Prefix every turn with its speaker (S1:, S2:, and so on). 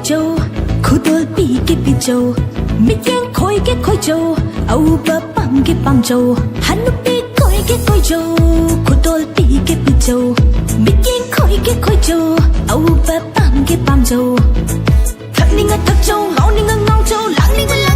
S1: châu khu tôi bị châu mi tiếng khôi châu âu bờ băng châu hắn nó bị khôi châu khu tôi bị châu mi tiếng khôi châu âu bờ băng châu thật ninh ngất thật châu ngao ninh ngao châu lãng ninh